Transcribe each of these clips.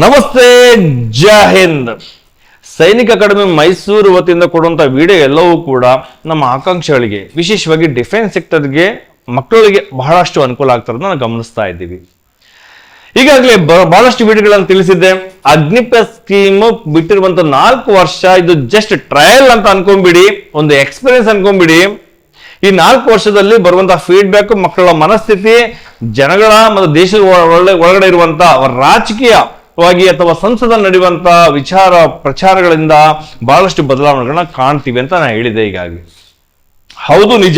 ನಮಸ್ತೆ, ಜೈ ಹಿಂದ್. ಸೈನಿಕ ಅಕಾಡೆಮಿ ಮೈಸೂರು ವತಿಯಿಂದ ಕೊಡುವಂತ ವಿಡಿಯೋ ಎಲ್ಲವೂ ಕೂಡ ನಮ್ಮ ಆಕಾಂಕ್ಷೆಗಳಿಗೆ, ವಿಶೇಷವಾಗಿ ಡಿಫೆನ್ಸ್ ಸೆಕ್ಟರ್ಗೆ ಮಕ್ಕಳಿಗೆ ಬಹಳಷ್ಟು ಅನುಕೂಲ ಆಗ್ತಾರನ್ನ ನಾವು ಗಮನಿಸ್ತಾ ಇದ್ದೀವಿ. ಈಗಾಗಲೇ ಬಹಳಷ್ಟು ವಿಡಿಯೋಗಳನ್ನು ತಿಳಿಸಿದ್ದೆ. ಅಗ್ನಿಪಥ್ ಸ್ಕೀಮ್ ಬಿಟ್ಟಿರುವಂತ 4 ವರ್ಷ ಇದು ಜಸ್ಟ್ ಟ್ರಯಲ್ ಅಂತ ಅನ್ಕೊಂಡ್ಬಿಡಿ, ಒಂದು ಎಕ್ಸ್ಪೀರಿಯನ್ಸ್ ಅನ್ಕೊಂಡ್ಬಿಡಿ. ಈ 4 ವರ್ಷದಲ್ಲಿ ಬರುವಂತಹ ಫೀಡ್ಬ್ಯಾಕ್, ಮಕ್ಕಳ ಮನಸ್ಥಿತಿ, ಜನಗಳ ಮತ್ತು ದೇಶದ ಒಳಗಡೆ ಇರುವಂತಹ ರಾಜಕೀಯವಾಗಿ ಅಥವಾ ಸಂಸದ ನಡೆಯುವಂತ ವಿಚಾರ ಪ್ರಚಾರಗಳಿಂದ ಬಹಳಷ್ಟು ಬದಲಾವಣೆಗಳನ್ನ ಕಾಣ್ತೀವಿ ಅಂತ ನಾನು ಹೇಳಿದೆ. ಈಗಾಗಲೇ ಹೌದು, ನಿಜ.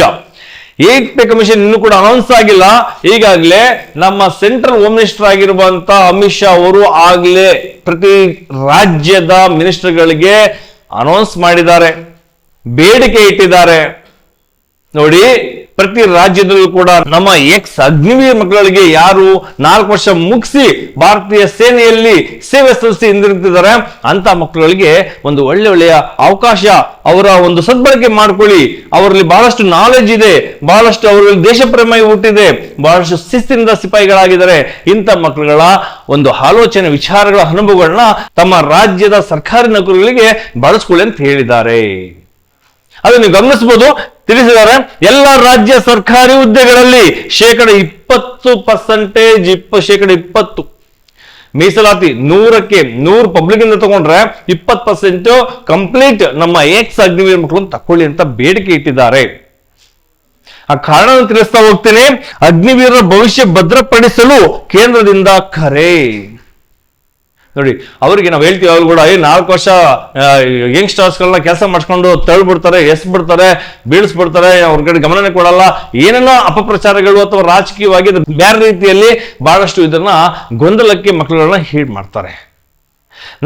8 ಪೇ ಕಮಿಷನ್ ಇನ್ನೂ ಕೂಡ ಅನೌನ್ಸ್ ಆಗಿಲ್ಲ. ಈಗಾಗಲೇ ನಮ್ಮ ಸೆಂಟ್ರಲ್ ಹೋಮ್ ಮಿನಿಸ್ಟರ್ ಆಗಿರುವಂತ ಅಮಿತ್ ಶಾ ಅವರು ಆಗ್ಲೇ ಪ್ರತಿ ರಾಜ್ಯದ ಮಿನಿಸ್ಟರ್ಗಳಿಗೆ ಅನೌನ್ಸ್ ಮಾಡಿದ್ದಾರೆ, ಬೇಡಿಕೆ ಇಟ್ಟಿದ್ದಾರೆ. ನೋಡಿ, ಪ್ರತಿ ರಾಜ್ಯದಲ್ಲೂ ಕೂಡ ನಮ್ಮ ಅಗ್ನಿವೀರ್ ಮಕ್ಕಳಿಗೆ ಯಾರು 4 ವರ್ಷ ಮುಗಿಸಿ ಭಾರತೀಯ ಸೇನೆಯಲ್ಲಿ ಸೇವೆ ಸಲ್ಲಿಸಿ ಹಿಂದಿರುಗ್ತಿದ್ದಾರೆ ಅಂತ ಮಕ್ಕಳಿಗೆ ಒಂದು ಒಳ್ಳೆಯ ಅವಕಾಶ, ಅವರ ಒಂದು ಸದ್ಬಳಕೆ ಮಾಡ್ಕೊಳ್ಳಿ. ಅವರಲ್ಲಿ ಬಹಳಷ್ಟು ನಾಲೆಜ್ ಇದೆ, ಬಹಳಷ್ಟು ಅವರಲ್ಲಿ ದೇಶ ಪ್ರೇಮ ಹುಟ್ಟಿದೆ, ಬಹಳಷ್ಟು ಶಿಸ್ತಿನಿಂದ ಸಿಪಾಯಿಗಳಾಗಿದ್ದಾರೆ. ಇಂಥ ಮಕ್ಕಳುಗಳ ಒಂದು ಆಲೋಚನೆ, ವಿಚಾರಗಳ ಅನುಭವಗಳನ್ನ ತಮ್ಮ ರಾಜ್ಯದ ಸರ್ಕಾರಿ ನೌಕರಿಗಳಿಗೆ ಬಳಸ್ಕೊಳ್ಳಿ ಅಂತ ಹೇಳಿದ್ದಾರೆ. ಅದು ನೀವು ಗಮನಿಸಬಹುದು, ತಿಳಿಸಿದ್ದಾರೆ. ಎಲ್ಲ ರಾಜ್ಯ ಸರ್ಕಾರಿ ಹುದ್ದೆಗಳಲ್ಲಿ 20% ಮೀಸಲಾತಿ, 100ಕ್ಕೆ 100 ಪಬ್ಲಿಕ್ ಇಂದ ತಗೊಂಡ್ರೆ 20% ಕಂಪ್ಲೀಟ್ ನಮ್ಮ ಅಗ್ನಿವೀರ್ ಮಕ್ಕಳನ್ನು ತಕೊಳ್ಳಿ ಅಂತ ಬೇಡಿಕೆ ಇಟ್ಟಿದ್ದಾರೆ. ಆ ಕಾರಣ ತಿಳಿಸ್ತಾ ಹೋಗ್ತೀನಿ. ಅಗ್ನಿವೀರರ ಭವಿಷ್ಯ ಭದ್ರಪಡಿಸಲು ಕೇಂದ್ರದಿಂದ ಕರೆ. ನೋಡಿ, ಅವರಿಗೆ ನಾವು ಹೇಳ್ತೀವಿ, ಅವ್ರು ಕೂಡ 4 ವರ್ಷ ಯಂಗ್ಸ್ಟರ್ಸ್ ಗಳನ್ನ ಕೆಲಸ ಮಾಡಿಸ್ಕೊಂಡು ತಳ್ಬಿಡ್ತಾರೆ, ಎಸ್ಬಿಡ್ತಾರೆ, ಬೀಳಿಸ್ಬಿಡ್ತಾರೆ, ಅವ್ರ ಕಡೆ ಗಮನನೇ ಕೊಡಲ್ಲ, ಏನೇನೋ ಅಪಪ್ರಚಾರಗಳು ಅಥವಾ ರಾಜಕೀಯವಾಗಿ ಬೇರೆ ರೀತಿಯಲ್ಲಿ ಬಹಳಷ್ಟು ಇದನ್ನ ಗೊಂದಲಕ್ಕೆ ಮಕ್ಕಳುಗಳನ್ನ ಹೀಡ್ ಮಾಡ್ತಾರೆ.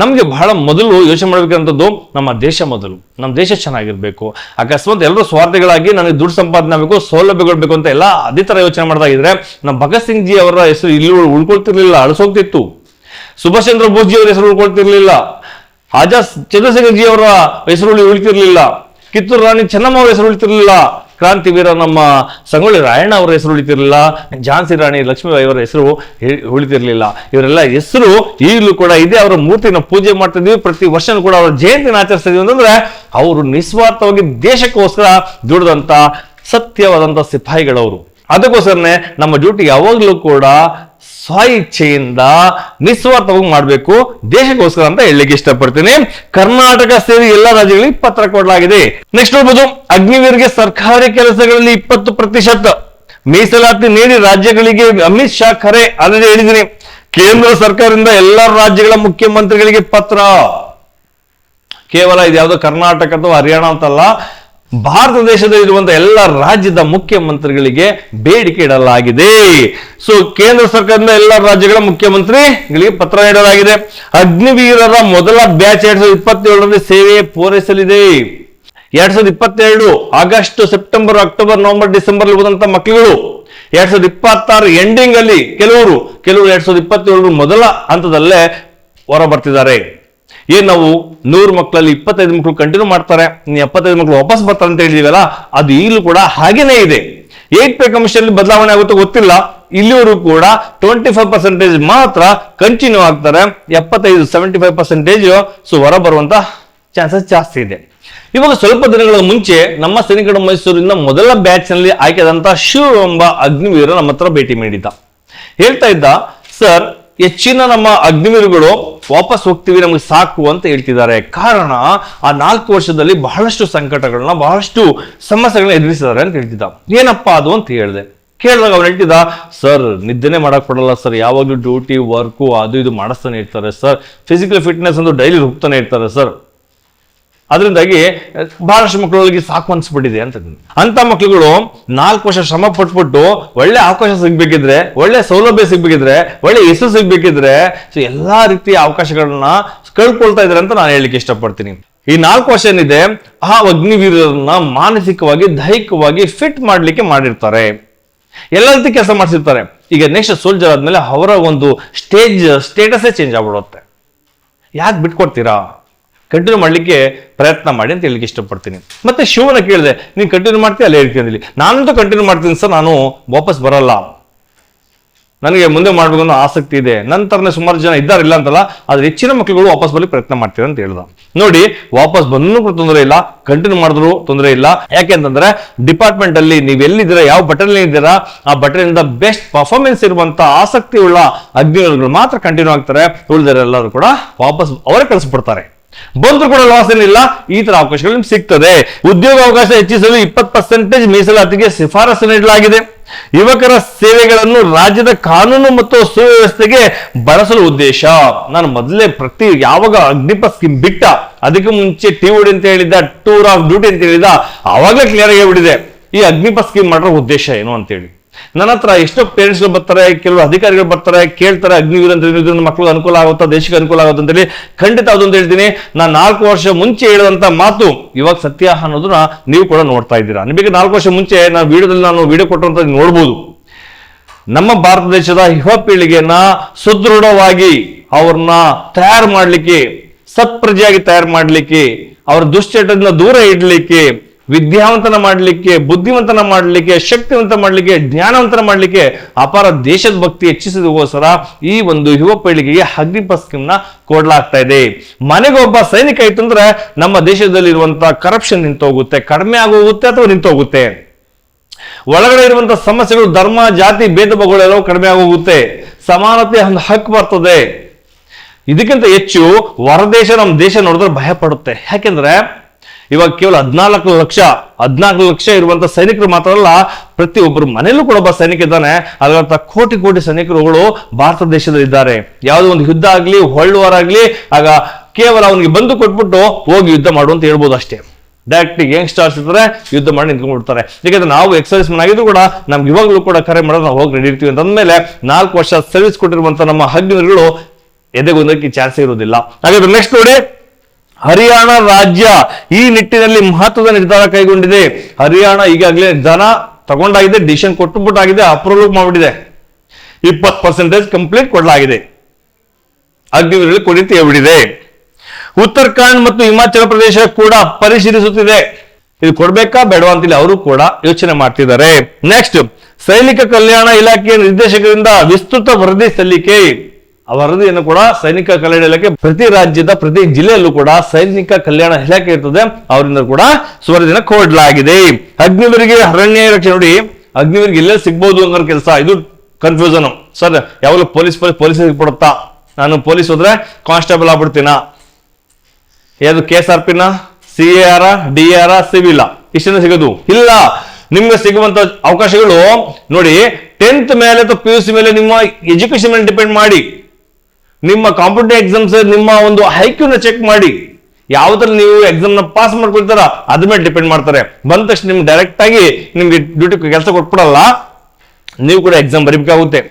ನಮ್ಗೆ ಬಹಳ ಮೊದಲು ಯೋಚನೆ ಮಾಡ್ಬೇಕಂತದ್ದು, ನಮ್ಮ ದೇಶ ಮೊದಲು, ನಮ್ಮ ದೇಶ ಚೆನ್ನಾಗಿರ್ಬೇಕು. ಅಕಸ್ಮಾತ್ ಎಲ್ಲರೂ ಸ್ವಾರ್ಥಿಗಳಾಗಿ ನನಗೆ ದುಡ್ಡು ಸಂಪಾದನೆ ಆಗಬೇಕು, ಸೌಲಭ್ಯಗಳು ಬೇಕು ಅಂತ ಎಲ್ಲ ಅದೇ ತರ ಯೋಚನೆ ಮಾಡ್ತಾ ಇದ್ರೆ ನಮ್ಮ ಭಗತ್ ಸಿಂಗ್ ಜಿ ಅವರ ಹೆಸರು ಇಲ್ಲಿ ಉಳ್ಕೊಳ್ತಿರ್ಲಿಲ್ಲ, ಅಳಿಸೋಗ್ತಿತ್ತು. ಸುಭಾಷ್ ಚಂದ್ರ ಬೋಸ್ ಜಿ ಅವರ ಹೆಸರು ಉಳ್ಕೊಳ್ತಿರ್ಲಿಲ್ಲ, ಆಜಾದ್ ಚಂದ್ರಶೇಖರ್ ಜಿ ಅವರ ಹೆಸರು ಉಳಿತಿರ್ಲಿಲ್ಲ, ಕಿತ್ತೂರು ರಾಣಿ ಚೆನ್ನಮ್ಮ ಅವರ ಹೆಸರು ಉಳಿತಿರ್ಲಿಲ್ಲ, ಕ್ರಾಂತಿವೀರ ನಮ್ಮ ಸಂಗೊಳ್ಳಿ ರಾಯಣ್ಣ ಅವರ ಹೆಸರು ಉಳಿತಿರ್ಲಿಲ್ಲ, ಝಾನ್ಸಿ ರಾಣಿ ಲಕ್ಷ್ಮೀಬಾಯಿ ಅವರ ಹೆಸರು ಉಳಿತಿರ್ಲಿಲ್ಲ. ಇವರೆಲ್ಲ ಹೆಸರು ಈಗಲೂ ಕೂಡ ಇದೆ. ಅವರ ಮೂರ್ತಿನ ಪೂಜೆ ಮಾಡ್ತಾ ಇದೀವಿ, ಪ್ರತಿ ವರ್ಷನೂ ಕೂಡ ಅವರ ಜಯಂತಿನ ಆಚರಿಸ್ತಾ ಇದೀವಿ ಅಂತಂದ್ರೆ ಅವರು ನಿಸ್ವಾರ್ಥವಾಗಿ ದೇಶಕ್ಕೋಸ್ಕರ ದುಡಿದಂತ ಸತ್ಯವಾದಂತ ಸಿಪಾಯಿಗಳವರು. ಅದಕ್ಕೋಸ್ಕರನೇ ನಮ್ಮ ಡ್ಯೂಟಿ ಯಾವಾಗಲೂ ಕೂಡ ಸ್ವಇಚ್ಛೆಯಿಂದ ನಿಸ್ವಾರ್ಥವಾಗಿ ಮಾಡಬೇಕು, ದೇಶಕ್ಕೋಸ್ಕರ ಅಂತ ಹೇಳಲಿಕ್ಕೆ ಇಷ್ಟಪಡ್ತೀನಿ. ಕರ್ನಾಟಕ ಸೇರಿ ಎಲ್ಲ ರಾಜ್ಯಗಳಿಗೆ ಪತ್ರ ಕೊಡಲಾಗಿದೆ. ನೆಕ್ಸ್ಟ್ ನೋಡ್ಬೋದು, ಅಗ್ನಿವೀರ್ಗೆ ಸರ್ಕಾರಿ ಕೆಲಸಗಳಲ್ಲಿ 20% ಮೀಸಲಾತಿ ನೀಡಿ ರಾಜ್ಯಗಳಿಗೆ ಅಮಿತ್ ಶಾ ಕರೆ. ಅದನ್ನೇ ಹೇಳಿದ್ದೀನಿ, ಕೇಂದ್ರ ಸರ್ಕಾರದಿಂದ ಎಲ್ಲ ರಾಜ್ಯಗಳ ಮುಖ್ಯಮಂತ್ರಿಗಳಿಗೆ ಪತ್ರ. ಕೇವಲ ಇದು ಯಾವುದೋ ಕರ್ನಾಟಕ ಅಥವಾ ಹರಿಯಾಣ ಅಂತಲ್ಲ, ಭಾರತ ದೇಶದಲ್ಲಿ ಇರುವಂತಹ ಎಲ್ಲ ರಾಜ್ಯದ ಮುಖ್ಯಮಂತ್ರಿಗಳಿಗೆ ಬೇಡಿಕೆ ಇಡಲಾಗಿದೆ. ಸೊ ಕೇಂದ್ರ ಸರ್ಕಾರದಿಂದ ಎಲ್ಲ ರಾಜ್ಯಗಳ ಮುಖ್ಯಮಂತ್ರಿಗಳಿಗೆ ಪತ್ರ ನೀಡಲಾಗಿದೆ. ಅಗ್ನಿವೀರರ ಮೊದಲ ಬ್ಯಾಚ್ 2027ರಲ್ಲಿ ಸೇವೆ ಪೂರೈಸಲಿದೆ. 2022 August, September, October, November, December ಹೋದಂತ ಮಕ್ಕಳುಗಳು 2026 ಎಂಡಿಂಗ್ ಅಲ್ಲಿ ಕೆಲವರು 2027 ಮೊದಲ ಹಂತದಲ್ಲೇ ಹೊರ ಬರ್ತಿದ್ದಾರೆ. ನಾವು 100 ಮಕ್ಕಳಲ್ಲಿ 25 ಮಕ್ಕಳು ಕಂಟಿನ್ಯೂ ಮಾಡ್ತಾರೆ, 75 ಮಕ್ಕಳು ವಾಪಸ್ ಬರ್ತಾರೆ ಅಂತ ಹೇಳಿದೀವಲ್ಲ, ಅದು ಈಗಲೂ ಕೂಡ ಹಾಗೇನೇ ಇದೆ. 8 ಪೇ ಕಮಿಷನ್ ಬದಲಾವಣೆ ಆಗುತ್ತೋ ಗೊತ್ತಿಲ್ಲ. ಇಲ್ಲಿವರೆಗೂ ಕೂಡ 25% ಮಾತ್ರ ಕಂಟಿನ್ಯೂ ಆಗ್ತಾರೆ, 75-75% ಸೊ ಹೊರ ಬರುವಂತ ಚಾನ್ಸಸ್ ಜಾಸ್ತಿ ಇದೆ. ಇವಾಗ ಸ್ವಲ್ಪ ದಿನಗಳ ಮುಂಚೆ ನಮ್ಮ ಸೈನಿಕ ಮೈಸೂರಿನ ಮೊದಲ ಬ್ಯಾಚ್ ನಲ್ಲಿ ಆಯ್ಕೆಯಾದಂತ ಶಿವ ಎಂಬ ಅಗ್ನಿವೀರ ನಮ್ಮ ಹತ್ರ ಭೇಟಿ ನೀಡಿದ್ದ. ಹೇಳ್ತಾ ಇದ್ದ, ಸರ್ ಹೆಚ್ಚಿನ ನಮ್ಮ ಅಗ್ನಿವೀರಗಳು ವಾಪಸ್ ಹೋಗ್ತೀವಿ, ನಮಗೆ ಸಾಕು ಅಂತ ಹೇಳ್ತಿದ್ದಾರೆ. ಕಾರಣ ಆ 4 ವರ್ಷದಲ್ಲಿ ಬಹಳಷ್ಟು ಸಂಕಟಗಳನ್ನ, ಬಹಳಷ್ಟು ಸಮಸ್ಯೆಗಳನ್ನ ಎದುರಿಸಿದ್ದಾರೆ ಅಂತ ಹೇಳ್ತಿದ್ದ. ಏನಪ್ಪಾ ಅದು ಅಂತ ಹೇಳಿದೆ. ಕೇಳಿದಾಗ ಅವ್ರು ಹೇಳ್ತಿದ್ದ, ಸರ್ ನಿದ್ದೆನೆ ಮಾಡಕ್ ಕೊಡಲ್ಲ ಸರ್, ಯಾವಾಗ್ಲೂ ಡ್ಯೂಟಿ ವರ್ಕು ಅದು ಇದು ಮಾಡಿಸ್ತಾನೆ ಇರ್ತಾರೆ ಸರ್, ಫಿಸಿಕಲ್ ಫಿಟ್ನೆಸ್ ಅಂತ ಡೈಲಿ ಹೋಗ್ತಾನೆ ಇರ್ತಾರೆ ಸರ್, ಅದರಿಂದಾಗಿ ಬಹಳಷ್ಟು ಮಕ್ಕಳಿಗೆ ಸಾಕು ಅನ್ಸ್ಬಿಟ್ಟಿದೆ ಅಂತ ಮಕ್ಕಳುಗಳು 4 ವರ್ಷ ಶ್ರಮ ಪಟ್ಬಿಟ್ಟು ಒಳ್ಳೆ ಅವಕಾಶ ಸಿಗ್ಬೇಕಿದ್ರೆ, ಒಳ್ಳೆ ಸೌಲಭ್ಯ ಸಿಗ್ಬೇಕಿದ್ರೆ, ಒಳ್ಳೆ ಹೆಸರು ಸಿಗ್ಬೇಕಿದ್ರೆ ಸೊ ಎಲ್ಲಾ ರೀತಿಯ ಅವಕಾಶಗಳನ್ನ ಕಳ್ಕೊಳ್ತಾ ಇದ್ದಾರೆ ಅಂತ ನಾನು ಹೇಳಲಿಕ್ಕೆ ಇಷ್ಟಪಡ್ತೀನಿ. ಈ 4 ವರ್ಷ ಏನಿದೆ, ಆ ಅಗ್ನಿವೀರರನ್ನ ಮಾನಸಿಕವಾಗಿ, ದೈಹಿಕವಾಗಿ ಫಿಟ್ ಮಾಡ್ಲಿಕ್ಕೆ ಮಾಡಿರ್ತಾರೆ, ಎಲ್ಲ ರೀತಿ ಕೆಲಸ ಮಾಡಿಸಿರ್ತಾರೆ. ಈಗ ನೆಕ್ಸ್ಟ್ ಸೋಲ್ಜರ್ ಆದ್ಮೇಲೆ ಅವರ ಒಂದು ಸ್ಟೇಟಸ್ ಚೇಂಜ್ ಆಗ್ಬಿಡುತ್ತೆ. ಯಾಕೆ ಬಿಟ್ಕೊಡ್ತೀರಾ? ಕಂಟಿನ್ಯೂ ಮಾಡ್ಲಿಕ್ಕೆ ಪ್ರಯತ್ನ ಮಾಡಿ ಅಂತ ಹೇಳಿಕ್ಕೆ ಇಷ್ಟಪಡ್ತೀನಿ. ಮತ್ತೆ ಶಿವನ ಕೇಳಿದೆ, ನೀನು ಕಂಟಿನ್ಯೂ ಮಾಡ್ತೀಯ? ಅಲ್ಲೇ ಹೇಳ್ತೀನಿ, ನಾನಂತೂ ಕಂಟಿನ್ಯೂ ಮಾಡ್ತೀನಿ ಸರ್, ನಾನು ವಾಪಸ್ ಬರಲ್ಲ. ನನಗೆ ಮುಂದೆ ಮಾಡ್ಬೇಕು ಅನ್ನೋ ಆಸಕ್ತಿ ಇದೆ, ನಂತರನೇ ಸುಮಾರು ಜನ ಇದ್ದಾರೆ ಇಲ್ಲ ಅಂತಲ್ಲ, ಆದ್ರೆ ಹೆಚ್ಚಿನ ಮಕ್ಕಳುಗಳು ವಾಪಸ್ ಬರಲಿ ಪ್ರಯತ್ನ ಮಾಡ್ತೀರ ಅಂತ ಹೇಳ್ದ. ನೋಡಿ, ವಾಪಸ್ ಬಂದ್ರು ಕೂಡ ತೊಂದರೆ ಇಲ್ಲ, ಕಂಟಿನ್ಯೂ ಮಾಡಿದ್ರು ತೊಂದರೆ ಇಲ್ಲ. ಯಾಕೆಂತಂದ್ರೆ ಡಿಪಾರ್ಟ್ಮೆಂಟ್ ಅಲ್ಲಿ ನೀವು ಎಲ್ಲಿದ್ದೀರಾ, ಯಾವ ಬಟನ್ ಇದ್ದೀರಾ, ಆ ಬಟನ್ ಇಂದ ಬೆಸ್ಟ್ ಪರ್ಫಾರ್ಮೆನ್ಸ್ ಇರುವಂತ ಆಸಕ್ತಿ ಉಳ್ಳ ಅಗ್ನಿಗಳು ಮಾತ್ರ ಕಂಟಿನ್ಯೂ ಆಗ್ತಾರೆ. ಉಳಿದರೆ ಎಲ್ಲರೂ ಕೂಡ ವಾಪಸ್ ಅವರೇ ಕಳಿಸ್ಬಿಡ್ತಾರೆ. ಬಂದ್ರು ಕೂಡ ಲಾಸ್ ಏನಿಲ್ಲ, ಈ ತರ ಅವಕಾಶಗಳು ನಿಮ್ಗೆ ಸಿಗ್ತದೆ. ಉದ್ಯೋಗ ಅವಕಾಶ ಹೆಚ್ಚಿಸಲು 20% ಮೀಸಲಾತಿಗೆ ಶಿಫಾರಸು ನೀಡಲಾಗಿದೆ. ಯುವಕರ ಸೇವೆಗಳನ್ನು ರಾಜ್ಯದ ಕಾನೂನು ಮತ್ತು ಸುವ್ಯವಸ್ಥೆಗೆ ಬಳಸಲು ಉದ್ದೇಶ. ನಾನು ಮೊದಲೇ ಯಾವಾಗ ಅಗ್ನಿಪಥ್ ಸ್ಕೀಮ್ ಬಿಟ್ಟ ಅದಕ್ಕೆ ಮುಂಚೆ ಟಿಒಡಿ ಅಂತ ಹೇಳಿದ್ದ, ಟೂರ್ ಆಫ್ ಡ್ಯೂಟಿ ಅಂತ ಹೇಳಿದ, ಅವಾಗಲೇ ಕ್ಲಿಯರ್ ಆಗಿ ಬಿಡಿದೆ ಈ ಅಗ್ನಿಪಥ್ ಸ್ಕೀಮ್ ಮಾಡೋ ಉದ್ದೇಶ ಏನು ಅಂತೇಳಿ. ನನ್ನ ಹತ್ರ ಎಷ್ಟೋ ಪೇರೆಂಟ್ಸ್ ಬರ್ತಾರೆ, ಕೆಲವು ಅಧಿಕಾರಿಗಳು ಬರ್ತಾರೆ, ಕೇಳ್ತಾರೆ ಅಗ್ನಿವೀರ ಅಂತ ಮಕ್ಕಳಿಗೆ ಅನುಕೂಲ ಆಗುತ್ತಾ, ದೇಶಕ್ಕೆ ಅನುಕೂಲ ಆಗುತ್ತೆ ಅಂತೇಳಿ. ಖಂಡಿತ ಅದೊಂದು ಹೇಳ್ತೀನಿ, ನಾನು 4 ವರ್ಷ ಮುಂಚೆ ಹೇಳಿದಂತ ಮಾತು ಇವಾಗ ಸತ್ಯ ಅನ್ನೋದನ್ನ ನೀವು ಕೂಡ ನೋಡ್ತಾ ಇದ್ದೀರಾ. ನಿಮಗೆ 4 ವರ್ಷ ಮುಂಚೆ ನಾನು ವಿಡಿಯೋ ಕೊಟ್ಟಂತ ನೋಡ್ಬೋದು. ನಮ್ಮ ಭಾರತ ದೇಶದ ಯುವ ಪೀಳಿಗೆಯನ್ನ ಸುದೃಢವಾಗಿ ಅವ್ರನ್ನ ತಯಾರು ಮಾಡ್ಲಿಕ್ಕೆ, ಸತ್ಪ್ರಜೆಯಾಗಿ ತಯಾರು ಮಾಡ್ಲಿಕ್ಕೆ, ಅವ್ರ ದುಶ್ಚಟದಿಂದ ದೂರ ಇಡ್ಲಿಕ್ಕೆ, ವಿದ್ಯಾವಂತನ ಮಾಡಲಿಕ್ಕೆ, ಬುದ್ಧಿವಂತನ ಮಾಡಲಿಕ್ಕೆ, ಶಕ್ತಿವಂತ ಮಾಡಲಿಕ್ಕೆ, ಜ್ಞಾನವಂತನ ಮಾಡಲಿಕ್ಕೆ, ಅಪಾರ ದೇಶದ ಭಕ್ತಿ ಹೆಚ್ಚಿಸೋದಕ್ಕೋಸ್ಕರ ಈ ಒಂದು ಯುವ ಪೀಳಿಗೆಗೆ ಅಗ್ನಿಪಥ್ ಸ್ಕೀಮ್ ನ ಕೊಡ್ಲಾಗ್ತಾ ಇದೆ. ಮನೆಗೆ ಒಬ್ಬ ಸೈನಿಕ ಇತ್ತು ಅಂದ್ರೆ ನಮ್ಮ ದೇಶದಲ್ಲಿ ಇರುವಂತಹ ಕರಪ್ಷನ್ ನಿಂತೋಗುತ್ತೆ, ಕಡಿಮೆ ಆಗೋಗುತ್ತೆ ಅಥವಾ ನಿಂತೋಗುತ್ತೆ. ಒಳಗಡೆ ಇರುವಂತಹ ಸಮಸ್ಯೆಗಳು, ಧರ್ಮ ಜಾತಿ ಭೇದ ಭಾವಗಳೆಲ್ಲವೂ ಕಡಿಮೆ ಆಗೋಗುತ್ತೆ, ಸಮಾನತೆ ಒಂದು ಹಕ್ಕು ಬರ್ತದೆ. ಇದಕ್ಕಿಂತ ಹೆಚ್ಚು ಹೊರದೇಶ ನಮ್ಮ ದೇಶ ನೋಡಿದ್ರೆ ಭಯ ಪಡುತ್ತೆ. ಯಾಕೆಂದ್ರೆ ಇವಾಗ ಕೇವಲ 14 ಲಕ್ಷ ಇರುವಂತ ಸೈನಿಕರು ಮಾತ್ರ ಅಲ್ಲ, ಪ್ರತಿಯೊಬ್ಬರು ಮನೆಯಲ್ಲೂ ಕೂಡ ಒಬ್ಬ ಸೈನಿಕ ಇದ್ದಾನೆ. ಅದರಂತ ಕೋಟಿ ಸೈನಿಕರುಗಳು ಭಾರತ ದೇಶದಲ್ಲಿ ಇದ್ದಾರೆ. ಯಾವುದೋ ಒಂದು ಯುದ್ಧ ಆಗ್ಲಿ, ಹೊಳ್ಳುವಾರಾಗ್ಲಿ, ಆಗ ಕೇವಲ ಅವನಿಗೆ ಬಂದು ಕೊಟ್ಬಿಟ್ಟು ಹೋಗಿ ಯುದ್ಧ ಮಾಡು ಅಂತ ಹೇಳ್ಬೋದು ಅಷ್ಟೇ. ಡೈರೆಕ್ಟ್ ಯಂಗ್ಸ್ಟರ್ಸ್ ಇರ್ತಾರೆ, ಯುದ್ಧ ಮಾಡಿ ನಿಂತ್ಕೊಂಡ್ಬಿಡ್ತಾರೆ. ಯಾಕಂದ್ರೆ ನಾವು ಎಕ್ಸರ್ಸೈಸ್ ಆಗಿದ್ರು ಕೂಡ ನಮ್ಗೆ ಇವಾಗಲೂ ಕೂಡ ಕರೆ ಮಾಡೋದು ನಾವು ಹೋಗಿ ರೆಡಿ ಇರ್ತೀವಿ ಅಂತಂದ್ಮೇಲೆ 4 ವರ್ಷ ಸರ್ವಿಸ್ ಕೊಟ್ಟಿರುವಂತ ನಮ್ಮ ಅಗ್ನಿವೀರಗಳು ಎದೆಗೊಂದಕ್ಕೆ ಚಾನ್ಸ್ ಇರೋದಿಲ್ಲ. ಹಾಗಾದ್ರೆ ನೆಕ್ಸ್ಟ್ ನೋಡಿ, ಹರಿಯಾಣ ರಾಜ್ಯ ಈ ನಿಟ್ಟಿನಲ್ಲಿ ಮಹತ್ವದ ನಿರ್ಧಾರ ಕೈಗೊಂಡಿದೆ. ಹರಿಯಾಣ ಈಗಾಗಲೇ ಜನ ತಗೊಂಡಾಗಿದೆ, ಡಿಸಿಷನ್ ಕೊಟ್ಟುಬಿಟ್ಟಾಗಿದೆ, ಅಪ್ರೂವಲ್ ಮಾಡಿಬಿಟ್ಟಿದೆ. 20% ಕಂಪ್ಲೀಟ್ ಕೊಡಲಾಗಿದೆ, ಅಗ್ನಿವೀರರಿಗೆ ಕೊಡಿತು ಹೇಳ್ಬಿಟ್ಟಿದೆ. ಉತ್ತರಾಖಂಡ್ ಮತ್ತು ಹಿಮಾಚಲ ಪ್ರದೇಶ ಕೂಡ ಪರಿಶೀಲಿಸುತ್ತಿದೆ. ಇದು ಕೊಡ್ಬೇಕಾ ಬೇಡವಾ ಅಂತೇಳಿ ಅವರು ಕೂಡ ಯೋಚನೆ ಮಾಡ್ತಿದ್ದಾರೆ. ನೆಕ್ಸ್ಟ್, ಸೈನಿಕ ಕಲ್ಯಾಣ ಇಲಾಖೆಯ ನಿರ್ದೇಶಕರಿಂದ ವಿಸ್ತೃತ ವರದಿ ಸಲ್ಲಿಕೆ. ಆ ವರದಿಯನ್ನು ಕೂಡ ಸೈನಿಕ ಕಲ್ಯಾಣ ಇಲಾಖೆ, ಪ್ರತಿ ರಾಜ್ಯದ ಪ್ರತಿ ಜಿಲ್ಲೆಯಲ್ಲೂ ಕೂಡ ಸೈನಿಕ ಕಲ್ಯಾಣ ಇಲಾಖೆ ಇರ್ತದೆ, ಅವರಿಂದ ಕೂಡ ವರದಿನ ಕೊಡಲಾಗಿದೆ. ಅಗ್ನಿವೀರಿಗೆ ಅರಣ್ಯ ರಕ್ಷಣೆ. ನೋಡಿ, ಅಗ್ನಿವೀರಿಗೆ ಎಲ್ಲೆಲ್ಲಿ ಸಿಗ್ಬಹುದು ಅನ್ನೋ ಕೆಲಸ, ಇದು ಕನ್ಫ್ಯೂಷನ್. ಸರ್ ಯಾವಾಗಲೂ ಪೊಲೀಸ್ ಸಿಗ್ಬಿಡುತ್ತಾ, ನಾನು ಪೊಲೀಸ್ ಹೋದ್ರೆ ಕಾನ್ಸ್ಟೇಬಲ್ ಆಗ್ಬಿಡ್ತೀನ, ಯಾವ್ದು KSRP-ನ, CAR, DR, ಸಿವಿಲ್ ಇಷ್ಟನ್ನು ಸಿಗೋದು ಇಲ್ಲ. ನಿಮ್ಗೆ ಸಿಗುವಂತ ಅವಕಾಶಗಳು ನೋಡಿ, 10th ಮೇಲೆ ಅಥವಾ PUC ಮೇಲೆ ನಿಮ್ಮ ಎಜುಕೇಶನ್ ಮೇಲೆ ಡಿಪೆಂಡ್ ಮಾಡಿ, ನಿಮ್ಮ ಕಾಂಪಿಟೇಟಿವ್ ಎಕ್ಸಾಮ್ಸ್ ನಿಮ್ಮ ಒಂದು ಐಕ್ಯೂನ ಚೆಕ್ ಮಾಡಿ, ಯಾವ್ದ್ರಲ್ಲಿ ನೀವು ಎಕ್ಸಾಮ್ ನ ಪಾಸ್ ಮಾಡ್ಕೊಳ್ತಾರ ಅದ್ರ ಮೇಲೆ ಡಿಪೆಂಡ್ ಮಾಡ್ತಾರೆ. ಬಂದ ತಕ್ಷಣ ನಿಮ್ಗೆ ಡೈರೆಕ್ಟ್ ಆಗಿ ನಿಮ್ಗೆ ಡ್ಯೂಟಿ ಕೆಲಸ ಕೊಟ್ಬಿಡಲ್ಲ, ನೀವು ಕೂಡ ಎಕ್ಸಾಮ್ ಬರೀಬೇಕಾಗುತ್ತೆ,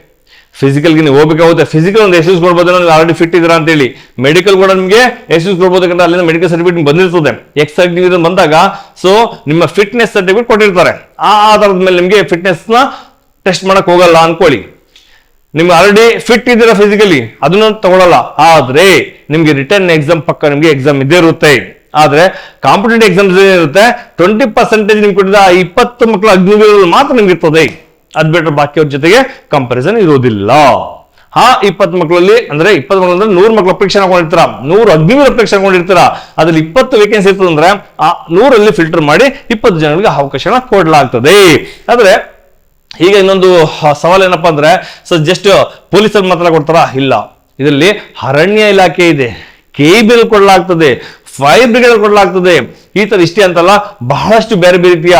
ಫಿಸಿಕಲ್ಗೆ ನೀವು ಹೋಗ್ಬೇಕಾಗುತ್ತೆ. ಫಿಸಿಕಲ್ ಒಂದು ಎಕ್ಸ್ಕ್ಯೂಸ್ ಕೊಡ್ಬೋದು, ನೀವು ಆಲ್ರೆಡಿ ಫಿಟ್ ಇದ್ದೀರಾ ಅಂತೇಳಿ. ಮೆಡಿಕಲ್ ಕೂಡ ನಿಮಗೆ ಎಕ್ಸ್ಕ್ಯೂಸ್ ಕೊಡ್ಬೋದು, ಯಾಕಂದ್ರೆ ಅಲ್ಲಿಂದ ಮೆಡಿಕಲ್ ಸರ್ಟಿಫಿಕೇಟ್ ಬಂದಿರ್ತದೆ. ಎಕ್ಸ್ ಬಂದಾಗ ಸೊ ನಿಮ್ಮ ಫಿಟ್ನೆಸ್ ಸರ್ಟಿಫಿಕೇಟ್ ಕೊಟ್ಟಿರ್ತಾರೆ, ಆ ಆಧಾರದ ಮೇಲೆ ನಿಮಗೆ ಫಿಟ್ನೆಸ್ ನ ಟೆಸ್ಟ್ ಮಾಡಕ್ ಹೋಗಲ್ಲ ಅನ್ಕೊಳ್ಳಿ. ನಿಮ್ಗೆ ಆಲ್ರೆಡಿ ಫಿಟ್ ಇದ್ದೀರಾ ಫಿಸಿಕಲಿ, ಅದನ್ನ ತಗೊಳ್ಳಲ್ಲ. ಆದ್ರೆ ನಿಮ್ಗೆ ರಿಟರ್ನ್ ಎಕ್ಸಾಮ್ ಪಕ್ಕ ನಿಮ್ಗೆ ಎಕ್ಸಾಮ್ ಇದ್ದೇ ಇರುತ್ತೆ. ಆದ್ರೆ ಕಾಂಪಿಟೇಟಿವ್ ಎಕ್ಸಾಮ್ಸ್ ಏನಿರುತ್ತೆ 20% ನಿಮ್ಗೆ ಕೊಟ್ಟಿದ್ದ 20 ಮಕ್ಕಳ ಅಗ್ನಿವೀರರು ಮಾತ್ರ ನಿಮ್ಗೆ ಇರ್ತದೆ. ಅದ್ ಬಿಟ್ಟರೆ ಬಾಕಿಯವ್ರ ಜೊತೆಗೆ ಕಂಪಾರಿಸನ್ ಇರೋದಿಲ್ಲ. ಆ 20 ಮಕ್ಕಳಲ್ಲಿ ಅಂದ್ರೆ 20 ಮಕ್ಕಳು ಅಂದ್ರೆ 100 ಮಕ್ಕಳು ಅಪೇಕ್ಷೆ ಹಾಕೊಂಡಿರ್ತಾರ, 100 ಅಗ್ನಿವೀರ ಅಪೇಕ್ಷೆ ಹಾಕೊಂಡಿರ್ತಾರ. ಅದ್ರಲ್ಲಿ 20 ವೇಕೆನ್ಸಿ ಇರ್ತದೆ ಅಂದ್ರೆ ಆ 100ರಲ್ಲಿ ಫಿಲ್ಟರ್ ಮಾಡಿ 20 ಜನಗಳಿಗೆ ಅವಕಾಶನ ಕೊಡಲಾಗ್ತದೆ. ಆದ್ರೆ ಈಗ ಇನ್ನೊಂದು ಸವಾಲ್ ಏನಪ್ಪಾ ಅಂದ್ರೆ, ಸೊ ಜಸ್ಟ್ ಪೊಲೀಸರು ಮಾತ್ರ ಕೊಡ್ತಾರ? ಇಲ್ಲ, ಇದರಲ್ಲಿ ಅರಣ್ಯ ಇಲಾಖೆ ಇದೆ, KBL ಕೊಡಲಾಗ್ತದೆ, ಫೈರ್ ಬ್ರಿಗೇಡ್ ಕೊಡಲಾಗ್ತದೆ. ಈ ತರ ಇಷ್ಟೇ ಅಂತಲ್ಲ, ಬಹಳಷ್ಟು ಬೇರೆ ಬೇರೆ ರೀತಿಯ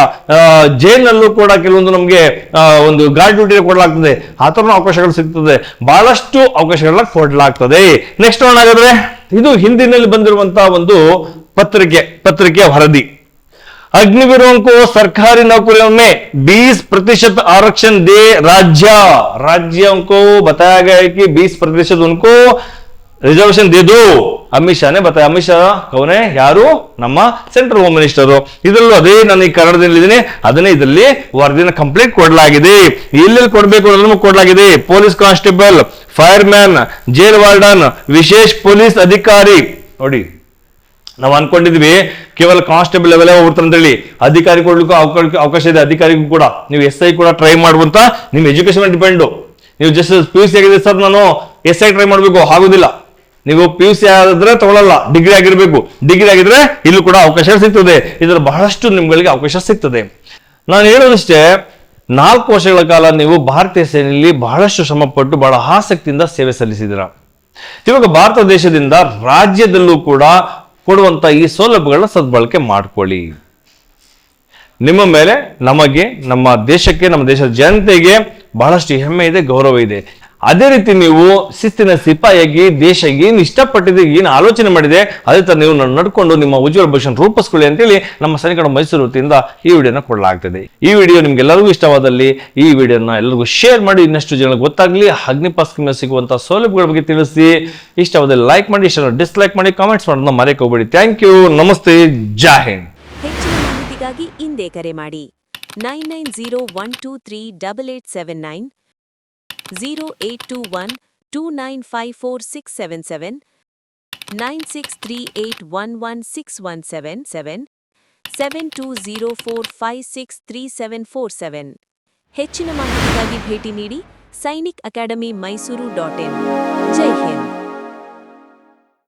ಜೈಲ್ನಲ್ಲೂ ಕೂಡ ಕೆಲವೊಂದು ನಮ್ಗೆ ಒಂದು ಗಾರ್ಡ್ ಡ್ಯೂಟಿ ಕೊಡಲಾಗ್ತದೆ. ಆ ತರ ಅವಕಾಶಗಳು ಸಿಗ್ತದೆ, ಬಹಳಷ್ಟು ಅವಕಾಶಗಳನ್ನ ಕೊಡಲಾಗ್ತದೆ. ನೆಕ್ಸ್ಟ್ ಹಾಗಾದ್ರೆ ಇದು ಹಿಂದಿನಲ್ಲಿ ಬಂದಿರುವಂತಹ ಒಂದು ಪತ್ರಿಕೆಯ ವರದಿ. अग्निवीरों को सरकारी नौकरियों में 20% आरक्षण दे राज्यों को बताया गया है कि 20% उनको रिजर्वेशन दे दो. ಅಮಿತ್ ಶಾ बताया. ಅಮಿತ್ ಶಾ ಕೌನ್ ಹೈ? ಯಾರು? ನಮ್ಮ ಸೆಂಟ್ರಲ್ ಹೋಮ್ ಮಿನಿಸ್ಟರ್. ಇದರಲ್ಲೂ ಅದೇ ನಾನು ಈ ಕನ್ನಡದಲ್ಲಿ ಅದನ್ನೇ ಇದರಲ್ಲಿ ವರದಿನ ಕಂಪ್ಲೀಟ್ ಕೊಡಲಾಗಿದೆ. ಎಲ್ಲೆಲ್ಲಿ ಕೊಡಬೇಕು ಅನ್ನೋದನ್ನು ಕೊಡಲಾಗಿದೆ. Police constable, fire man, jail warden, ವಿಶೇಷ ಪೊಲೀಸ್ ಅಧಿಕಾರಿ. ನೋಡಿ, ನಾವು ಅನ್ಕೊಂಡಿದ್ವಿ ಕೇವಲ ಕಾನ್ಸ್ಟೇಬಲ್ ಲೆವೆಲ್ ಹೋಗ್ಬಿಡ್ತಾರೆ ಅಂತ ಹೇಳಿ. ಅಧಿಕಾರಿ ಕೊಡ್ಲಿಕ್ಕೂ ಅವಕಾಶ ಇದೆ. ಅಧಿಕಾರಿಗೂ ಕೂಡ ನೀವು SI ಕೂಡ ಟ್ರೈ ಮಾಡುವಂತ ನಿಮ್ಮ ಎಜುಕೇಶನ್ ಡಿಪೆಂಡ್. ನೀವು ಜಸ್ಟ್ PUC ಆಗಿದೆ ಸರ್ ನಾನು SI ಟ್ರೈ ಮಾಡಬೇಕು, ಆಗೋದಿಲ್ಲ. ನೀವು PUC ಆದ್ರೆ ತಗೊಳ್ಳಲ್ಲ, ಡಿಗ್ರಿ ಆಗಿರ್ಬೇಕು. ಡಿಗ್ರಿ ಆಗಿದ್ರೆ ಇಲ್ಲೂ ಕೂಡ ಅವಕಾಶ ಸಿಗ್ತದೆ. ಇದರ ಬಹಳಷ್ಟು ನಿಮ್ಗಳಿಗೆ ಅವಕಾಶ ಸಿಗ್ತದೆ. ನಾನು ಹೇಳೋದಷ್ಟೇ, 4 ವರ್ಷಗಳ ಕಾಲ ನೀವು ಭಾರತೀಯ ಸೇನೆಯಲ್ಲಿ ಬಹಳಷ್ಟು ಶ್ರಮಪಟ್ಟು ಬಹಳ ಆಸಕ್ತಿಯಿಂದ ಸೇವೆ ಸಲ್ಲಿಸಿದಿರ. ಇವಾಗ ಭಾರತ ದೇಶದಿಂದ ರಾಜ್ಯದಲ್ಲೂ ಕೂಡ ಕೊಡುವಂತ ಈ ಸೌಲಭ್ಯಗಳನ್ನ ಸದ್ಬಳಕೆ ಮಾಡ್ಕೊಳ್ಳಿ. ನಿಮ್ಮ ಮೇಲೆ ನಮಗೆ, ನಮ್ಮ ದೇಶಕ್ಕೆ, ನಮ್ಮ ದೇಶದ ಜನತೆಗೆ ಬಹಳಷ್ಟು ಹೆಮ್ಮೆ ಇದೆ, ಗೌರವ ಇದೆ. ಅದೇ ರೀತಿ ನೀವು ಶಿಸ್ತಿನ ಸಿಪಾಯಿಯಾಗಿ ದೇಶ ಏನು ಇಷ್ಟಪಟ್ಟಿದೆ, ಏನು ಆಲೋಚನೆ ಮಾಡಿದೆ, ಅದೇ ತರ ನೀವು ನಡ್ಕೊಂಡು ನಿಮ್ಮ ಉಜ್ವಲ ಭವಿಷ್ಯ ರೂಪಿಸ್ಕೊಳ್ಳಿ ಅಂತೇಳಿ ನಮ್ಮ ಸೈನಿಕರ ಮೈಸೂರು ವತಿಯಿಂದ ಈ ವಿಡಿಯೋನ ಕೊಡಲಾಗ್ತದೆ. ಈ ವಿಡಿಯೋ ನಿಮ್ಗೆಲ್ಲರಿಗೂ ಇಷ್ಟವಾದಲ್ಲಿ ಈ ವಿಡಿಯೋನ ಎಲ್ಲರಿಗೂ ಶೇರ್ ಮಾಡಿ, ಇನ್ನಷ್ಟು ಜನಗಳಿಗೆ ಗೊತ್ತಾಗ್ಲಿ. ಅಗ್ನಿಪಥ್ ಸ್ಕೀಮ್ ಸಿಗುವಂತಹ ಸೌಲಭ್ಯಗಳ ಬಗ್ಗೆ ತಿಳಿಸಿ. ಇಷ್ಟವಾದಲ್ಲಿ ಲೈಕ್ ಮಾಡಿ, ಇಷ್ಟ ಡಿಸ್ಲೈಕ್ ಮಾಡಿ, ಕಾಮೆಂಟ್ಸ್ ಮಾಡೋದನ್ನ ಮರೆಯಕ್ಕೆ ಹೋಗಬೇಡಿ. ಥ್ಯಾಂಕ್ ಯು, ನಮಸ್ತೆ, ಜೈ ಹಿಂದ್. ಹೆಚ್ಚಿನ ಮಾಹಿತಿಗಾಗಿ ಹಿಂದೆ ಕರೆ ಮಾಡಿ 9901238879 082129546777 9638116177 7204563747. ಹೆಚ್ಚಿನ ಮಾಹಿತಿಗಾಗಿ ಭೇಟಿ ನೀಡಿ Sainik academy Mysuru .in. Jai Hind.